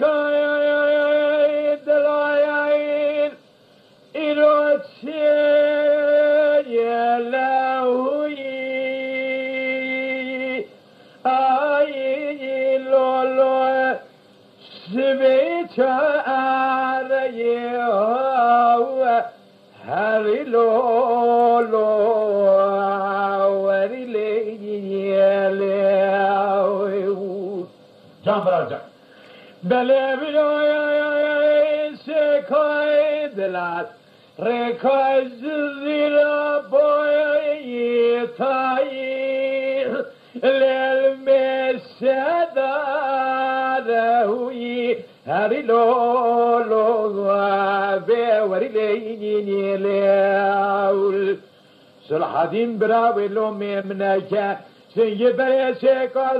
للشكاية دلايين إروتشي يلاوي آي لولو سبيتا آريو هاري لولو وري لي يلاوي Can Bırakcan. Beleviyoy sekoy dilat rekoy zira boy tay lel mesada hui harilo lo be warileyni leul sulhadin brawe lo memnaka seybe sekoy